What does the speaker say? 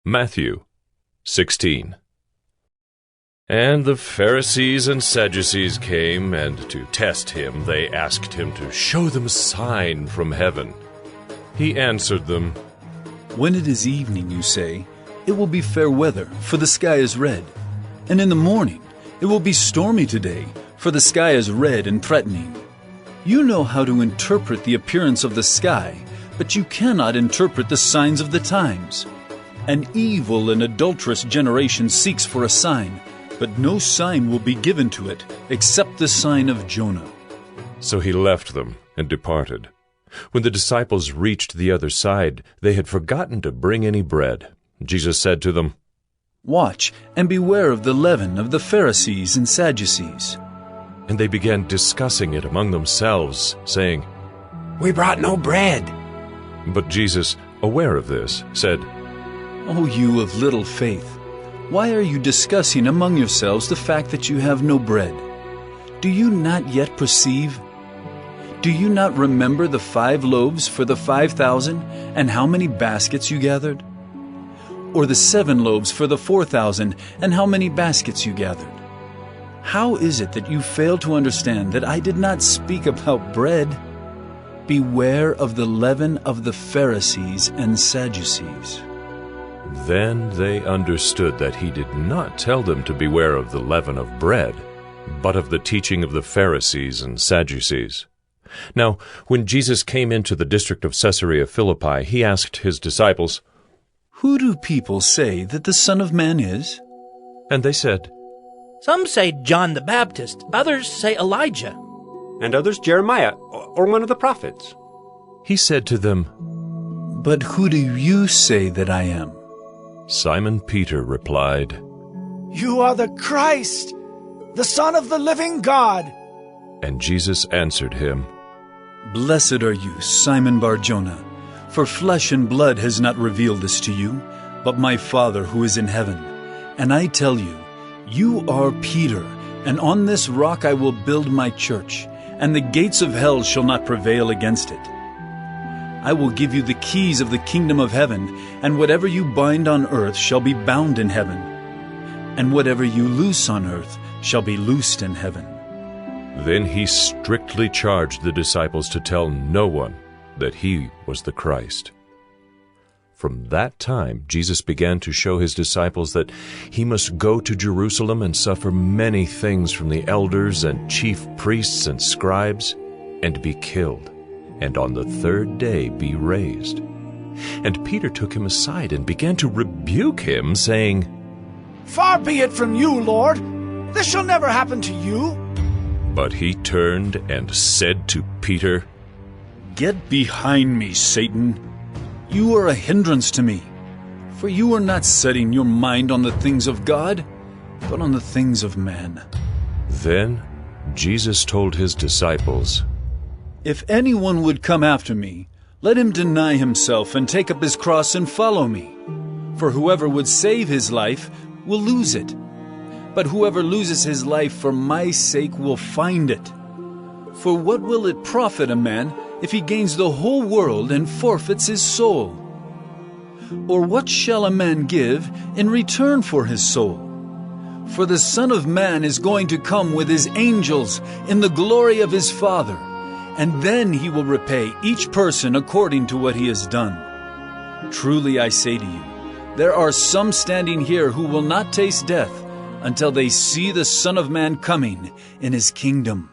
Matthew 16. And the Pharisees and Sadducees came, and to test him they asked him to show them a sign from heaven. He answered them, When it is evening, you say, it will be fair weather, for the sky is red. And in the morning, it will be stormy today, for the sky is red and threatening. You know how to interpret the appearance of the sky, but you cannot interpret the signs of the times. An evil and adulterous generation seeks for a sign, but no sign will be given to it except the sign of Jonah. So he left them and departed. When the disciples reached the other side, they had forgotten to bring any bread. Jesus said to them, Watch and beware of the leaven of the Pharisees and Sadducees. And they began discussing it among themselves, saying, We brought no bread. But Jesus, aware of this, said, O you of little faith, why are you discussing among yourselves the fact that you have no bread? Do you not yet perceive? Do you not remember the 5 loaves for the 5,000, and how many baskets you gathered? Or the 7 loaves for the 4,000, and how many baskets you gathered? How is it that you fail to understand that I did not speak about bread? Beware of the leaven of the Pharisees and Sadducees. Then they understood that he did not tell them to beware of the leaven of bread, but of the teaching of the Pharisees and Sadducees. Now, when Jesus came into the district of Caesarea Philippi, he asked his disciples, Who do people say that the Son of Man is? And they said, Some say John the Baptist, others say Elijah, And others Jeremiah, or one of the prophets. He said to them, But who do you say that I am? Simon Peter replied, You are the Christ, the Son of the living God. And Jesus answered him, Blessed are you, Simon Bar-Jonah, for flesh and blood has not revealed this to you, but my Father who is in heaven. And I tell you, you are Peter, and on this rock I will build my church, and the gates of hell shall not prevail against it. I will give you the keys of the kingdom of heaven, and whatever you bind on earth shall be bound in heaven, and whatever you loose on earth shall be loosed in heaven. Then he strictly charged the disciples to tell no one that he was the Christ. From that time, Jesus began to show his disciples that he must go to Jerusalem and suffer many things from the elders and chief priests and scribes, and be killed, and on the 3rd day be raised. And Peter took him aside and began to rebuke him, saying, Far be it from you, Lord. This shall never happen to you. But he turned and said to Peter, Get behind me, Satan. You are a hindrance to me, for you are not setting your mind on the things of God, but on the things of man. Then Jesus told his disciples, If anyone would come after me, let him deny himself and take up his cross and follow me. For whoever would save his life will lose it, but whoever loses his life for my sake will find it. For what will it profit a man if he gains the whole world and forfeits his soul? Or what shall a man give in return for his soul? For the Son of Man is going to come with his angels in the glory of his Father, and then he will repay each person according to what he has done. Truly I say to you, there are some standing here who will not taste death until they see the Son of Man coming in his kingdom.